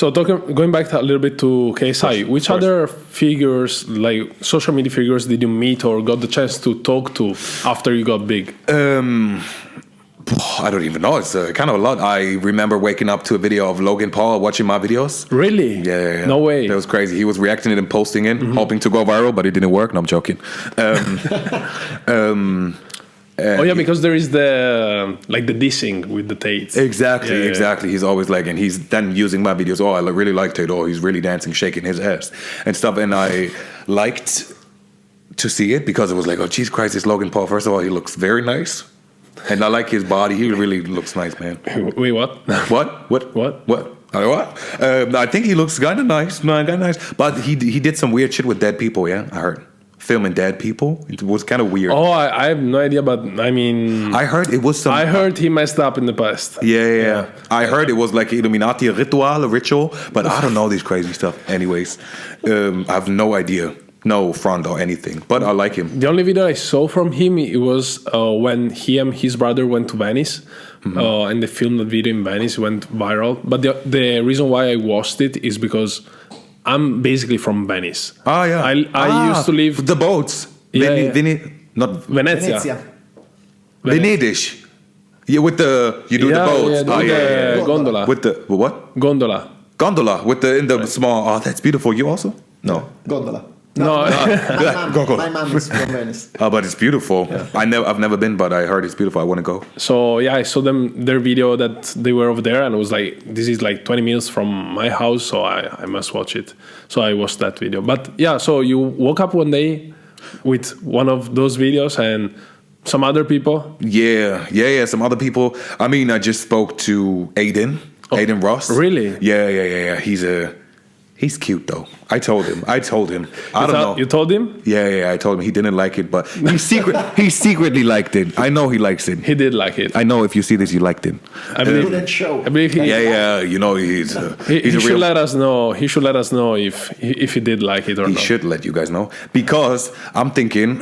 So going back a little bit to KSI, which other figures, like social media figures, did you meet or got the chance to talk to after you got big? I don't even know. It's kind of a lot. I remember waking up to a video of Logan Paul watching my videos. Really? Yeah. No way. That was crazy. He was reacting it and posting it, hoping to go viral, but it didn't work. No, I'm joking. Because there is the dissing with the Tates. Exactly. He's always like, and he's then using my videos. Oh, I really like Tate. Oh, he's really dancing, shaking his ass and stuff. And I liked to see it because it was like, oh, Jesus Christ, it's Logan Paul. First of all, he looks very nice. And I like his body. He really looks nice, man. Wait, what? What? I think he looks kind of nice. But he did some weird shit with dead people, yeah? I heard. Filming dead people. It was kind of weird. Oh, I have no idea, but I mean... I heard it was some... I heard he messed up in the past. Yeah. I heard it was like Illuminati ritual, but I don't know this crazy stuff. Anyways, I have no idea. No front or anything, but I like him. The only video I saw from him, it was when he and his brother went to Venice, and they filmed that video in Venice, went viral. But the reason why I watched it is because I'm basically from Venice. Ah, yeah. I used to live... The boats. Not Venezia. Venedig. Yeah, with the... You do the boats. Yeah. Gondola. With the... What? Gondola. With the... In the small... Oh, that's beautiful. You also? No. Gondola. No. My mom is from Venice. Oh, but it's beautiful. Yeah. I've never been, but I heard it's beautiful. I want to go. So yeah, I saw their video that they were over there, and I was like, this is like 20 minutes from my house, so I must watch it. So I watched that video. But yeah, so you woke up one day with one of those videos and some other people. Yeah. Some other people. I mean, I just spoke to Adin Ross. Really? Yeah. He's cute though. I told him. I don't know. You told him? Yeah. I told him. He didn't like it, but he secretly liked it. I know he likes it. He did like it. I know if you see this, you liked it. I believe he. Yeah. You know he's he should let us know. He should let us know if he did like it or not. He should let you guys know because I'm thinking.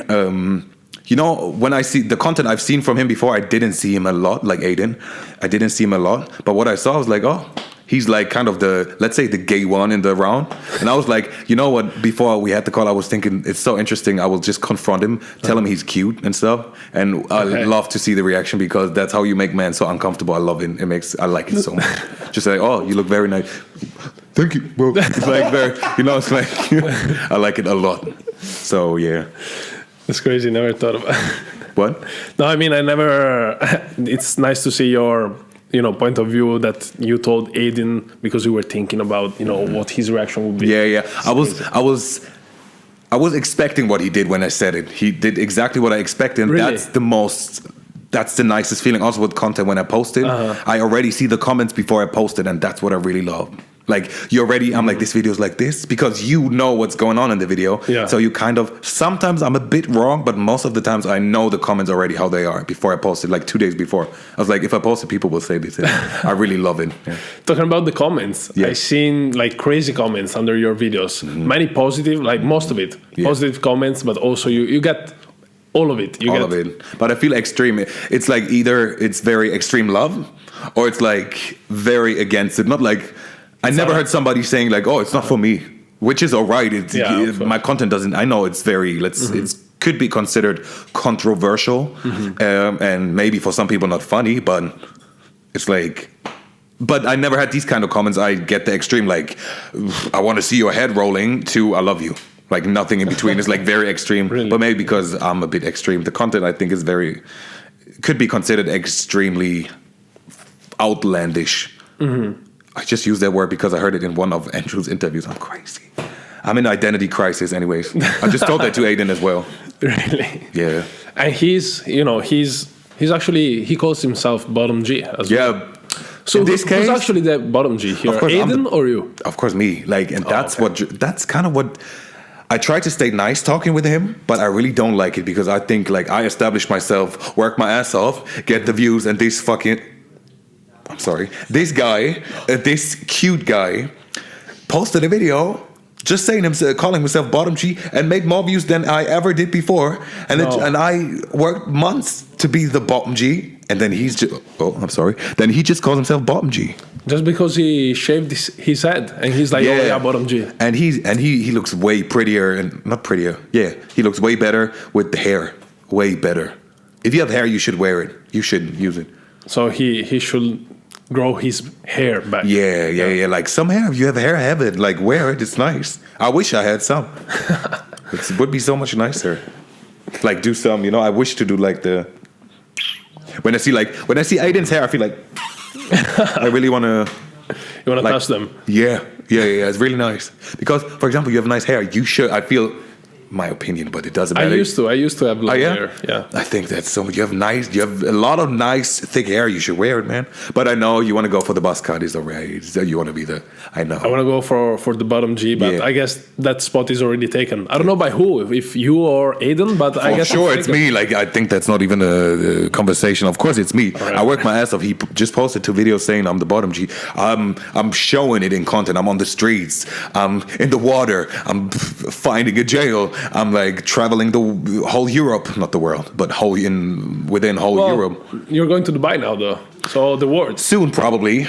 When I see the content I've seen from him before, I didn't see him a lot, like Adin. I didn't see him a lot, but what I saw, I was like, oh. He's like kind of let's say the gay one in the round. And I was like, you know what? Before we had the call, I was thinking it's so interesting. I will just confront him, tell him he's cute and stuff. And I love to see the reaction because that's how you make men so uncomfortable. I love it. I like it so much. Just like, oh, you look very nice. Thank you, bro. It's like very, it's like, I like it a lot. So, yeah. That's crazy. Never thought about it. What? No, I mean, it's nice to see your... point of view that you told Adin because you were thinking about, what his reaction would be. Yeah. I was expecting what he did when I said it. He did exactly what I expected. And really? That's the nicest feeling. Also with content when I post it, I already see the comments before I post it, and that's what I really love. Like I'm like, this video is like this because you know what's going on in the video. Yeah. So you sometimes I'm a bit wrong, but most of the times I know the comments already how they are before I post it, like 2 days before. I was like, if I post it, people will say this. I really love it. Yeah. Talking about the comments, I've seen like crazy comments under your videos. Many positive, like most of it. Positive comments, but also you get all of it. All of it. But I feel extreme. It's like either it's very extreme love or it's like very against it. Not like... I never heard somebody saying like, "Oh, it's not for me," which is all right. My content doesn't. I know it's very. It could be considered controversial, and maybe for some people not funny. But it's like, but I never had these kind of comments. I get the extreme, like, "I want to see your head rolling," to "I love you." Like nothing in between. It's like very extreme. Really? But maybe because I'm a bit extreme, the content I think is could be considered extremely outlandish. I just use that word because I heard it in one of Andrew's interviews. I'm crazy. I'm in identity crisis anyways. I just told that to Adin as well. Really? Yeah. And he's actually, he calls himself bottom G as well. Yeah. So in this case, who's actually the bottom G here? Adin or you? Of course me. Like, and that's kind of what... I try to stay nice talking with him, but I really don't like it because I think like I establish myself, work my ass off, get the views, and this guy, this cute guy, posted a video just calling himself bottom G and made more views than I ever did before. And I worked months to be the bottom G, and then he's just then he just calls himself bottom G. Just because he shaved his head and he's like, oh yeah, bottom G. And he looks way prettier and not prettier. Yeah, he looks way better with the hair. Way better. If you have hair, you should wear it. You should use it. So he should grow his hair back. Yeah. Like some hair, if you have hair, have it. Like wear it. It's nice. I wish I had some. It would be so much nicer. Like do some, I wish to do like the. When I see Adin's hair, I feel like I really want to. You want to touch them? Yeah. It's really nice because, for example, you have nice hair. You should. I feel. My opinion, but it doesn't matter. I used to have long hair. Yeah. I think that's so. You have a lot of nice thick hair. You should wear it, man. But I know you want to go for the buzz cut. Is alright. You want to be I know. I want to go for the bottom G, but I guess that spot is already taken. I don't know by who, if you or Adin, but I guess sure it's me. Like I think that's not even a conversation. Of course it's me. Right. I work my ass off. He just posted 2 videos saying I'm the bottom G. I'm showing it in content. I'm on the streets. I'm in the water. I'm finding a jail. I'm like traveling the whole Europe, not the world, but within whole Europe. You're going to Dubai now, though. So the world soon, probably.